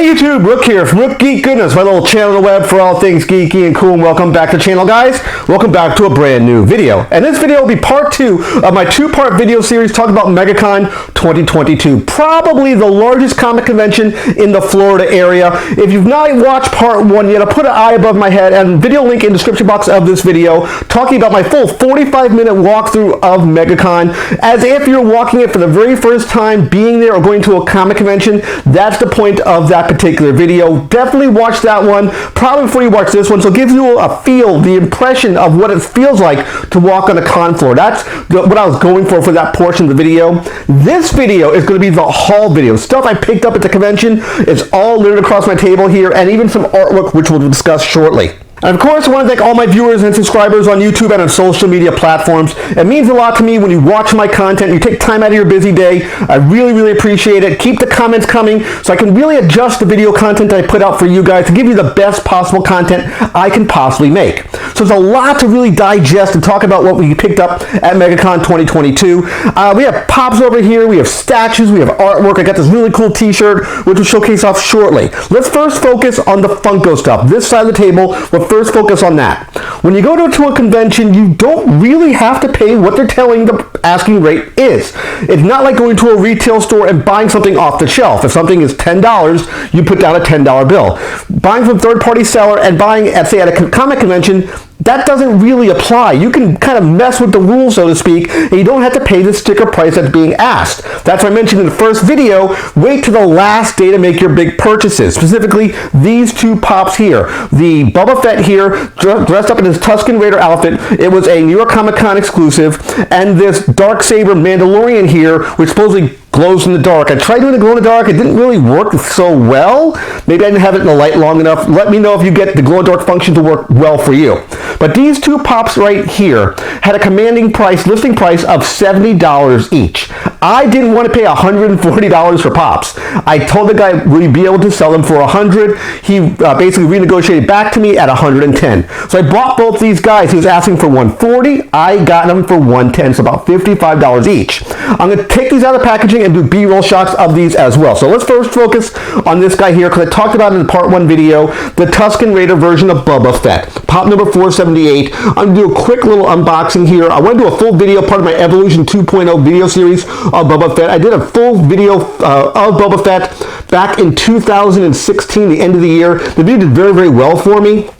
YouTube, Rook here from Rook Geek Goodness, my little channel on the web for all things geeky and cool, and welcome back to the channel, guys. Welcome back to a brand new video. And this video will be part 2 of my 2-part video series talking about Megacon 2022, probably the largest comic convention in the Florida area. If you've not watched part 1 yet, I'll put an eye above my head and video link in the description box of this video talking about my full 45-minute walkthrough of Megacon, as if you're walking it for the very first time, being there or going to a comic convention. That's the point of that particular video. Definitely watch that one probably before you watch this one, so it gives you a feel, the impression of what it feels like to walk on a con floor. That's what I was going for that portion of the video. This video is going to be the haul video. Stuff I picked up at the convention is all littered across my table here, and even some artwork which we'll discuss shortly. And of course, I want to thank all my viewers and subscribers on YouTube and on social media platforms. It means a lot to me when you watch my content, you take time out of your busy day. I really, really appreciate it. Keep the comments coming so I can really adjust the video content I put out for you guys to give you the best possible content I can possibly make. So there's a lot to really digest and talk about what we picked up at Megacon 2022. We have pops over here, we have statues, we have artwork. I got this really cool t-shirt which will showcase off shortly. Let's first focus on the Funko stuff. This side of the table, we'll first focus on that. When you go to a convention, you don't really have to pay what they're telling the asking rate is. It's not like going to a retail store and buying something off the shelf. If something is $10, you put down a $10 bill. Buying from a third-party seller and buying at, say, at a comic convention, that doesn't really apply. You can kind of mess with the rules, so to speak, and you don't have to pay the sticker price that's being asked. That's what I mentioned in the first video. Wait till the last day to make your big purchases. Specifically, these two pops here. The Bubba Fett here, dressed up in his Tuscan Raider outfit. It was a New York Comic Con exclusive. And this Darksaber Mandalorian here, which supposedly glows in the dark. I tried doing the glow in the dark. It didn't really work so well. Maybe I didn't have it in the light long enough. Let me know if you get the glow in the dark function to work well for you. But these two pops right here had a commanding price, listing price of $70 each. I didn't want to pay $140 for pops. I told the guy we'd be able to sell them for $100. He basically renegotiated back to me at $110. So I bought both these guys. He was asking for $140. I got them for $110, so about $55 each. I'm going to take these out of the packaging and do B-roll shots of these as well. So let's first focus on this guy here, because I talked about it in the part 1 video, the Tuscan Raider version of Boba Fett. Pop number 478. I'm going to do a quick little unboxing here. I want to do a full video, part of my Evolution 2.0 video series of Boba Fett. I did a full video of Boba Fett back in 2016, the end of the year. The video did very, very well for me.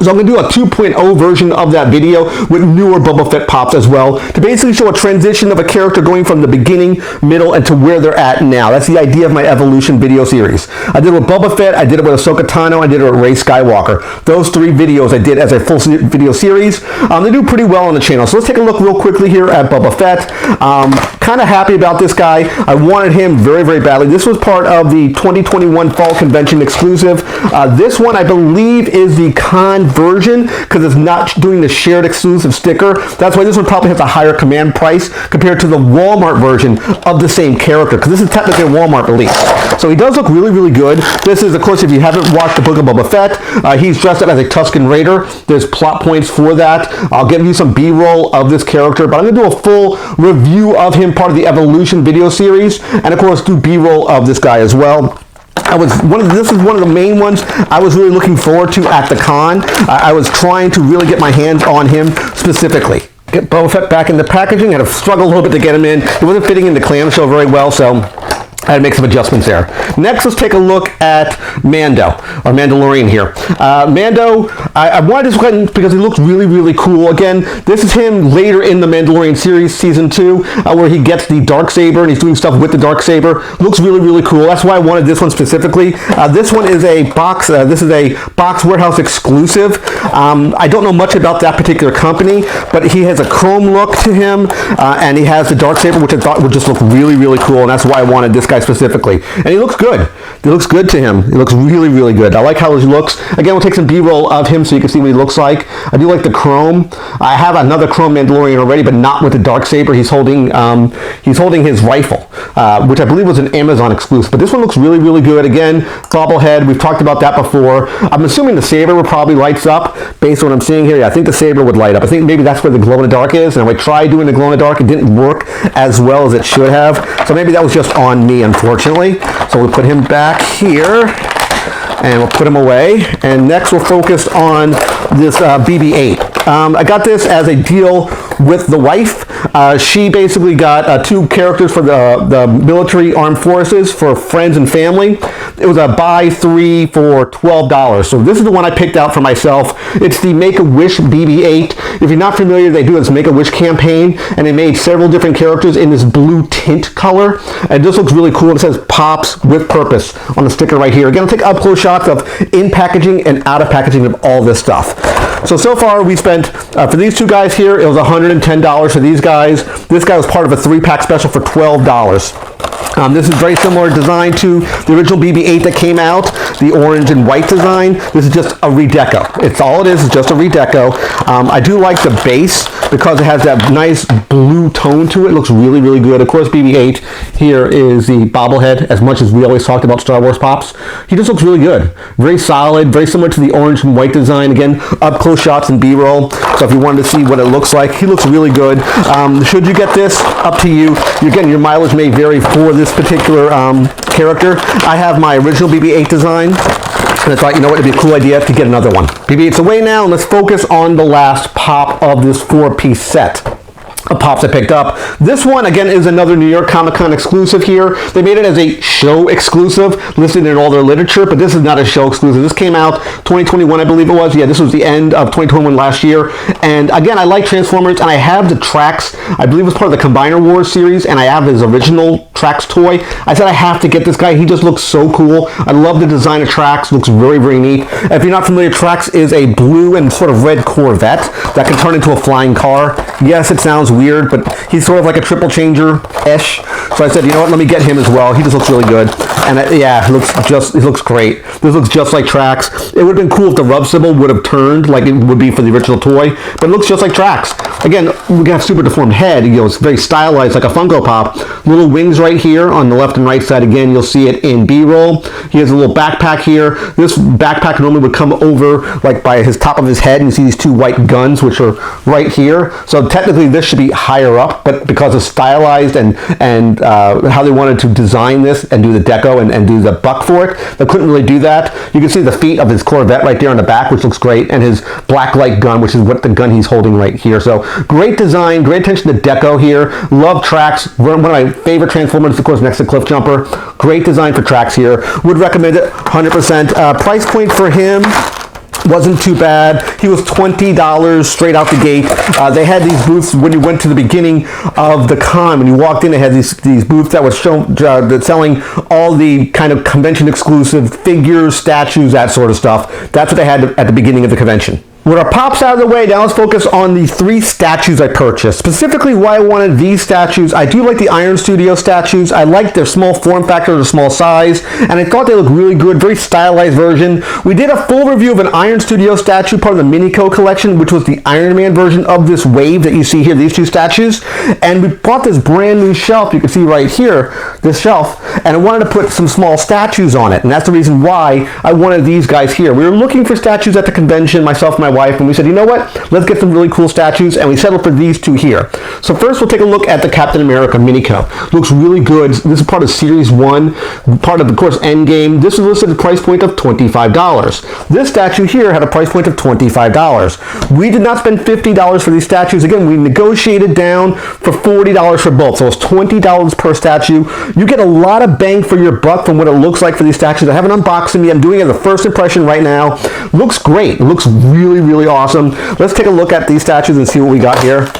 So I'm going to do a 2.0 version of that video with newer Boba Fett pops as well, to basically show a transition of a character going from the beginning, middle, and to where they're at now. That's the idea of my Evolution video series. I did it with Boba Fett, I did it with Ahsoka Tano, I did it with Rey Skywalker. Those 3 videos I did as a full video series. They do pretty well on the channel. So let's take a look real quickly here at Boba Fett. Kind of happy about this guy. I wanted him very, very badly. This was part of the 2021 Fall Convention exclusive. This one, I believe, is the con version, because it's not doing the shared exclusive sticker. That's why this one probably has a higher command price compared to the Walmart version of the same character, because this is technically a Walmart release. So he does look really, really good. This is, of course, if you haven't watched the Book of Boba Fett, he's dressed up as a Tuscan Raider. There's plot points for that. I'll give you some B-roll of this character, but I'm going to do a full review of him, part of the Evolution video series, and of course do B-roll of this guy as well. This is one of the main ones I was really looking forward to at the con. I was trying to really get my hands on him specifically. Get Boba Fett back in the packaging. I had to struggle a little bit to get him in. It wasn't fitting in the clamshell very well, so I had to make some adjustments there. Next, let's take a look at Mando, or Mandalorian here. Mando, I wanted this one because he looks really, really cool. Again, this is him later in the Mandalorian series, season 2, where he gets the Darksaber and he's doing stuff with the Darksaber. Looks really, really cool. That's why I wanted this one specifically. This one is a box. This is a Box Warehouse exclusive. I don't know much about that particular company, but he has a chrome look to him, and he has the Darksaber, which I thought would just look really, really cool, and that's why I wanted this guy specifically. And he looks good. It looks good to him. He looks really, really good. I like how he looks. Again, we'll take some B-roll of him so you can see what he looks like. I do like the chrome. I have another chrome Mandalorian already, but not with the Darksaber. He's holding his rifle, which I believe was an Amazon exclusive. But this one looks really, really good. Again, bobblehead. We've talked about that before. I'm assuming the saber will probably lights up based on what I'm seeing here. Yeah, I think the saber would light up. I think maybe that's where the glow in the dark is. And when I tried doing the glow in the dark, it didn't work as well as it should have. So maybe that was just on me, unfortunately. So we'll put him back here. and we'll put them away. And next we'll focus on this BB-8. I got this as a deal with the wife. She basically got 2 characters for the military armed forces for friends and family. It was a buy 3 for $12. So this is the one I picked out for myself. It's the Make-A-Wish BB-8. If you're not familiar, they do this Make-A-Wish campaign, and they made several different characters in this blue tint color. And this looks really cool. It says Pops with Purpose on the sticker right here. Again, I'll take up-close shots of in packaging and out of packaging of all this stuff. So far we spent, for these 2 guys here, it was $110 for these guys. This guy was part of a 3-pack special for $12. This is very similar design to the original BB-8 that came out, the orange and white design. This is just a redeco. It's all it is just a redeco. I do like the base because it has that nice blue tone to it. It looks really, really good. Of course, BB-8 here is the bobblehead, as much as we always talked about Star Wars Pops. He just looks really good. Very solid, very similar to the orange and white design. Again, up-close shots and B-roll. So if you wanted to see what it looks like, he looks really good. Should you get this, up to you. Again, your mileage may vary for this particular character. I have my original BB-8 design, and I thought, you know what, it'd be a cool idea to get another one. BB-8's away now, and let's focus on the last pop of this 4-piece set of Pops I picked up. This one, again, is another New York Comic Con exclusive here. They made it as a show exclusive, listed in all their literature, but this is not a show exclusive. This came out 2021, I believe it was. Yeah, this was the end of 2021 last year. And again, I like Transformers, and I have the Trax, I believe it was part of the Combiner Wars series, and I have his original Trax toy. I said I have to get this guy. He just looks so cool. I love the design of Trax. Looks very, very neat. If you're not familiar, Trax is a blue and sort of red Corvette that can turn into a flying car. Yes, it sounds weird, but he's sort of like a triple changer-ish. So I said, you know what, let me get him as well. He just looks really good. And yeah, it looks great. This looks just like Trax. It would have been cool if the rub symbol would have turned like it would be for the original toy, but it looks just like Trax. Again, we got a super deformed head. You know, it's very stylized like a Funko Pop. Little wings right here on the left and right side. Again, you'll see it in B-roll. He has a little backpack here. This backpack normally would come over like by his top of his head, and you see these 2 white guns, which are right here. So technically this should be higher up, but because it's stylized and how they wanted to design this and do the deco and do the buck for it, they couldn't really do that. You can see the feet of his Corvette right there on the back, which looks great, and his black light gun, which is what the gun he's holding right here. So great design, great attention to deco here. Love Trax. One of my favorite Transformers, of course, next to Cliff Jumper. Great design for Trax here. Would recommend it 100%. Price point for him wasn't too bad. He was $20 straight out the gate. They had these booths when you went to the beginning of the con. When you walked in, they had these booths that were selling all the kind of convention exclusive figures, statues, that sort of stuff. That's what they had at the beginning of the convention. With our Pops out of the way, now let's focus on the 3 statues I purchased. Specifically why I wanted these statues. I do like the Iron Studio statues. I like their small form factor, their small size, and I thought they looked really good, very stylized version. We did a full review of an Iron Studio statue, part of the Minico collection, which was the Iron Man version of this wave that you see here, these 2 statues. And we bought this brand new shelf, you can see right here, this shelf, and I wanted to put some small statues on it. And that's the reason why I wanted these guys here. We were looking for statues at the convention, myself and my wife, and we said, you know what, let's get some really cool statues, and we settled for these 2 here. So first we'll take a look at the Captain America Minico. Looks really good. This is part of Series 1, part of course, Endgame. This is listed at a price point of $25. This statue here had a price point of $25. We did not spend $50 for these statues. Again, we negotiated down for $40 for both, so it's $20 per statue. You get a lot of bang for your buck from what it looks like for these statues. I haven't unboxed them yet. I'm doing it as a first impression right now. Looks great. It looks really, really awesome. Let's take a look at these statues and see what we got here.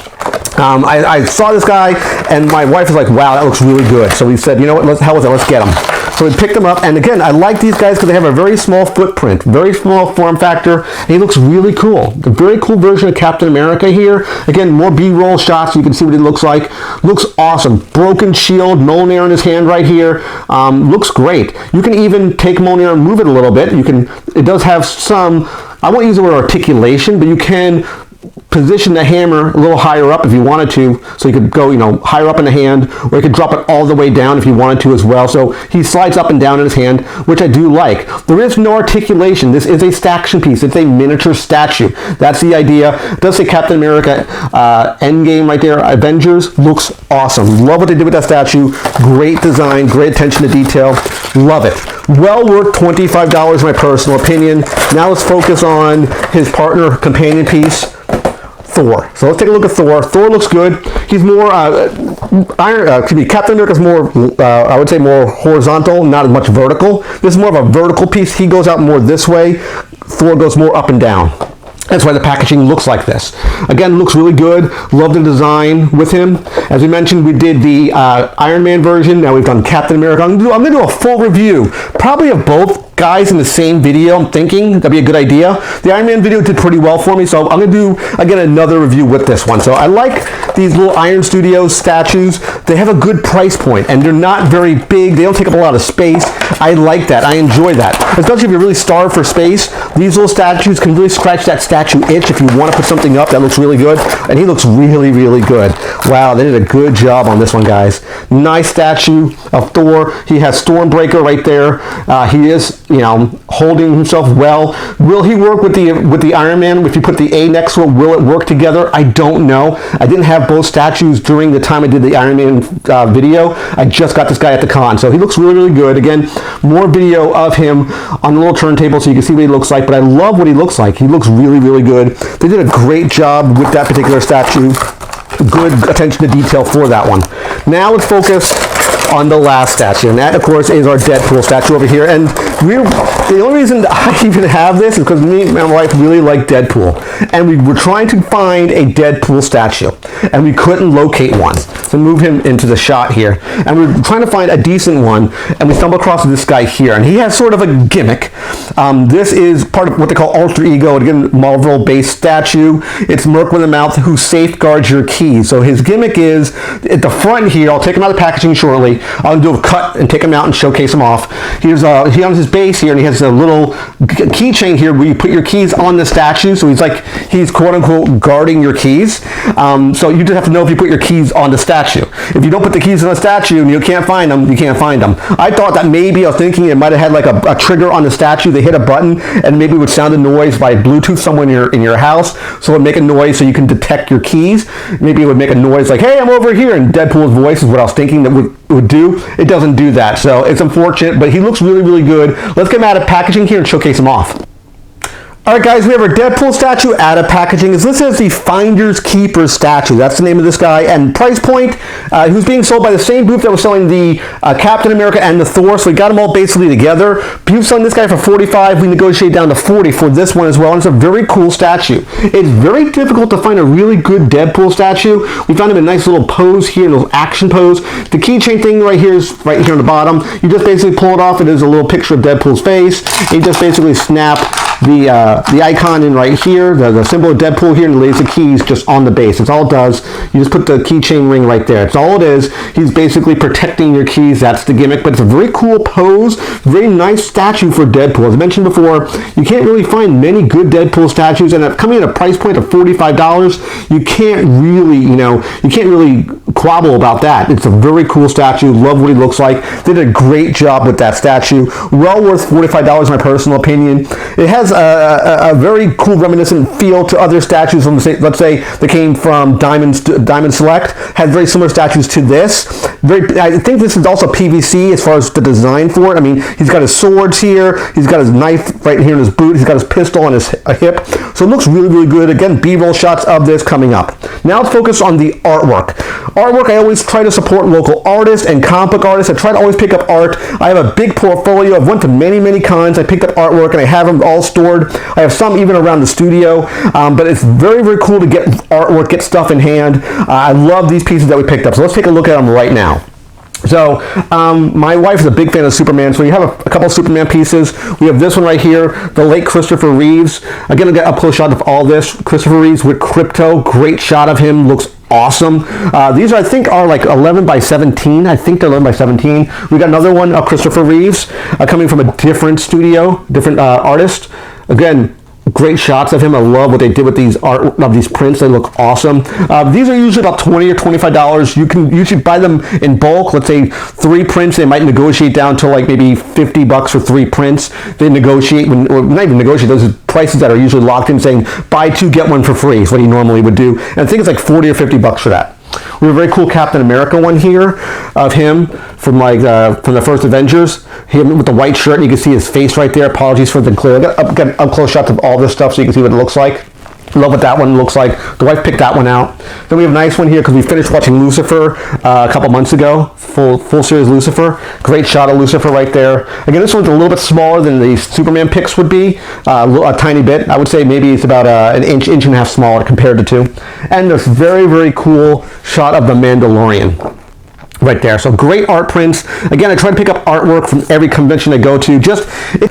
I saw this guy, and my wife was like, wow, that looks really good. So we said, you know what, let's get them. So we picked them up, and again, I like these guys because they have a very small footprint, very small form factor, and he looks really cool. A very cool version of Captain America here. Again, more B-roll shots so you can see what he looks like. Looks awesome. Broken shield, Mjolnir in his hand right here. Looks great. You can even take Mjolnir and move it a little bit. It does have some, I won't use the word articulation, but you can position the hammer a little higher up if you wanted to, so you could go, higher up in the hand, or you could drop it all the way down if you wanted to as well. So he slides up and down in his hand, which I do like. There is no articulation. This is a staction piece. It's a miniature statue. That's the idea. It does say Captain America Endgame right there. Avengers. Looks awesome. Love what they did with that statue. Great design, great attention to detail. Love it. Well worth $25 in my personal opinion. Now let's focus on his partner companion piece, Thor. So let's take a look at Thor. Thor looks good. He's more Captain America's more I would say more horizontal, not as much vertical. This is more of a vertical piece. He goes out more this way. Thor goes more up and down. That's why the packaging looks like this. Again, looks really good. Love the design with him. As we mentioned, we did the Iron Man version. Now we've done Captain America. I'm gonna do a full review, probably of both guys in the same video. I'm thinking that'd be a good idea. The Iron Man video did pretty well for me, so I'm gonna do again another review with this one. So I like these little Iron Studios statues. They have a good price point and they're not very big. They don't take up a lot of space. I like that. I enjoy that. Especially if you're really starved for space, these little statues can really scratch that statue itch if you want to put something up that looks really good. And he looks really, really good. Wow, they did a good job on this one, guys. Nice statue of Thor. He has Stormbreaker right there. He is, you know, holding himself well. Will he work with the Iron Man? If you put the A next to it, will it work together? I don't know. I didn't have both statues during the time I did the Iron Man video. I just got this guy at the con, so he looks really, really good. Again, more video of him on the little turntable so you can see what he looks like, but I love what he looks like. He looks really, really good. They did a great job with that particular statue. Good attention to detail for that one. Now let's focus on the last statue, and that of course is our Deadpool statue over here. And the only reason I even have this is because me and my wife really like Deadpool, and we were trying to find a Deadpool statue and we couldn't locate one. So move him into the shot here, and we were trying to find a decent one, and we stumbled across this guy here, and he has sort of a gimmick. This is part of what they call alter ego, again Marvel based statue. It's Merc with a mouth who safeguards your keys. So his gimmick is at the front here. I'll take him out of the packaging shortly. I'll do a cut and take him out and showcase him off. Here's he on his base here, and he has a little keychain here where you put your keys on the statue. So he's quote unquote guarding your keys. So you just have to know if you put your keys on the statue. If you don't put the keys on the statue and you can't find them, you can't find them. I thought that maybe, I was thinking it might have had like a trigger on the statue. They hit a button and maybe it would sound a noise by Bluetooth somewhere in your house. So it would make a noise so you can detect your keys. Maybe it would make a noise like, hey, I'm over here. And Deadpool's voice is what I was thinking that would do. It doesn't do that. So it's unfortunate, but he looks really, really good. Let's get him out of packaging here and showcase him off. Alright guys, we have our Deadpool statue out of packaging. It's listed as the Finders Keepers statue. That's the name of this guy. And price point, he was being sold by the same booth that was selling the Captain America and the Thor. So we got them all basically together. Booth selling this guy for $45. We negotiated down to $40 for this one as well. And it's a very cool statue. It's very difficult to find a really good Deadpool statue. We found him in a nice little pose here, a little action pose. The keychain thing right here is right here on the bottom. You just basically pull it off. It is a little picture of Deadpool's face. And you just basically snap the icon in right here, the symbol of Deadpool here, and it lays the keys just on the base. That's all it does. You just put the keychain ring right there. That's all it is. He's basically protecting your keys. That's the gimmick, but it's a very cool pose. Very nice statue for Deadpool. As I mentioned before, you can't really find many good Deadpool statues, and coming at a price point of $45, you can't really quabble about that. It's a very cool statue. Love what he looks like. They did a great job with that statue. Well worth $45 in my personal opinion. It has a very cool reminiscent feel to other statues from, let's say, that came from Diamond Select. Had very similar statues to this. I think this is also PVC as far as the design for it. I mean, he's got his swords here. He's got his knife right here in his boot. He's got his pistol on his hip. So it looks really, really good. Again, B-roll shots of this coming up. Now let's focus on the artwork. I always try to support local artists and comic book artists. I try to always pick up art. I have a big portfolio. I've went to many, many cons. I picked up artwork and I have them all stored. I have some even around the studio, but it's very, very cool to get artwork, get stuff in hand. I love these pieces that we picked up. So let's take a look at them right now. So my wife is a big fan of Superman, so we have a couple of Superman pieces. We have this one right here, the late Christopher Reeves. Again, I got an up close shot of all this. Christopher Reeves with Crypto, great shot of him, looks awesome. These I think are like 11 by 17. I think they're 11 by 17. We got another one of Christopher Reeves coming from a different studio, different artist. Again, great shots of him. I love what they did with these prints. They look awesome. These are usually about $20 or $25. You can usually buy them in bulk. Let's say 3 prints. They might negotiate down to like maybe $50 for 3 prints. They negotiate, or not even negotiate, those are prices that are usually locked in, saying buy 2, get 1 for free is what he normally would do. And I think it's like $40 or $50 for that. We have a very cool Captain America one here of him from from the first Avengers. Him with the white shirt, and you can see his face right there. Apologies for the clear. I got up close shots of all this stuff so you can see what it looks like. Love what that one looks like. The wife picked that one out. Then we have a nice one here because we finished watching Lucifer a couple months ago. Full series Lucifer. Great shot of Lucifer right there. Again, this one's a little bit smaller than the Superman pics would be. A tiny bit. I would say maybe it's about an inch and a half smaller compared to two. And this very, very cool shot of the Mandalorian right there. So great art prints. Again, I try to pick up artwork from every convention I go to.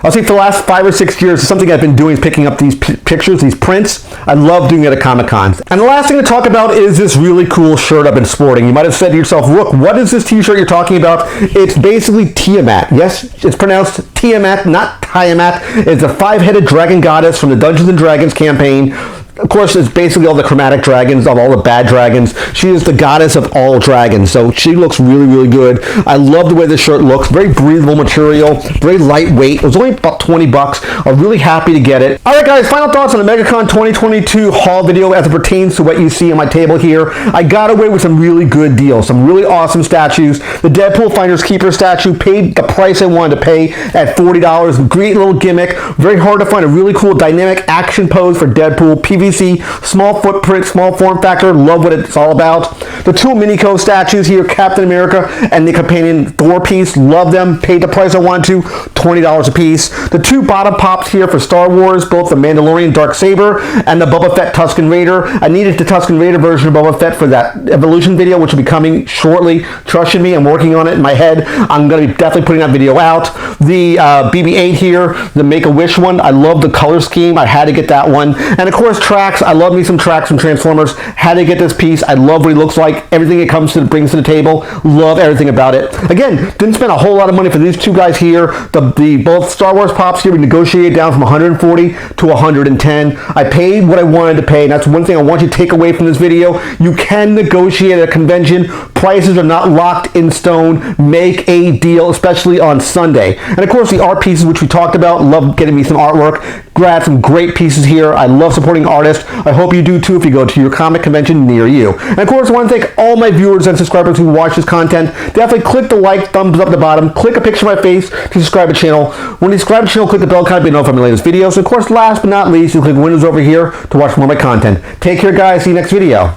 I'll say for the last 5 or 6 years, something I've been doing is picking up these pictures, these prints. I love doing it at Comic-Cons. And the last thing to talk about is this really cool shirt I've been sporting. You might have said to yourself, Rook, what is this t-shirt you're talking about? It's basically Tiamat. Yes, it's pronounced Tiamat, not Tiamat. It's a 5-headed dragon goddess from the Dungeons & Dragons campaign. Of course, it's basically all the chromatic dragons, of all the bad dragons. She is the goddess of all dragons, so she looks really, really good. I love the way this shirt looks. Very breathable material, very lightweight. It was only about 20 bucks. I'm really happy to get it. All right, guys, final thoughts on the Megacon 2022 haul video as it pertains to what you see on my table here. I got away with some really good deals, some really awesome statues. The Deadpool Finders Keeper statue paid the price I wanted to pay at $40. Great little gimmick. Very hard to find a really cool dynamic action pose for Deadpool. PVC, small footprint, small form factor. Love what it's all about. The two Megacon statues here, Captain America and the companion Thor piece. Love them. Paid the price I wanted to, $20 a piece. The two bottom pops here for Star Wars, both the Mandalorian Darksaber and the Boba Fett Tuscan Raider. I needed the Tuscan Raider version of Boba Fett for that Evolution video, which will be coming shortly. Trust me, I'm working on it in my head. I'm going to be definitely putting that video out. The BB-8 here, the Make-A-Wish one. I love the color scheme. I had to get that one. And of course, tracks. I love me some tracks from Transformers. Had to get this piece. I love what he looks like. Everything it brings to the table. Love everything about it. Again, didn't spend a whole lot of money for these two guys here. The both Star Wars pops here, we negotiated down from 140 to 110. I paid what I wanted to pay, and that's one thing I want you to take away from this video. You can negotiate at a convention. Prices are not locked in stone. Make a deal, especially on Sunday. And of course, the art pieces, which we talked about. Love getting me some artwork. Grab some great pieces here. I love supporting artists. I hope you do too if you go to your comic convention near you. And of course, I want to thank all my viewers and subscribers who watch this content. Definitely click the like, thumbs up at the bottom. Click a picture of my face to subscribe to the channel. When you subscribe to the channel, click the bell icon to be notified of my latest videos. And of course, last but not least, you click Windows over here to watch more of my content. Take care, guys. See you next video.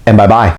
And bye-bye.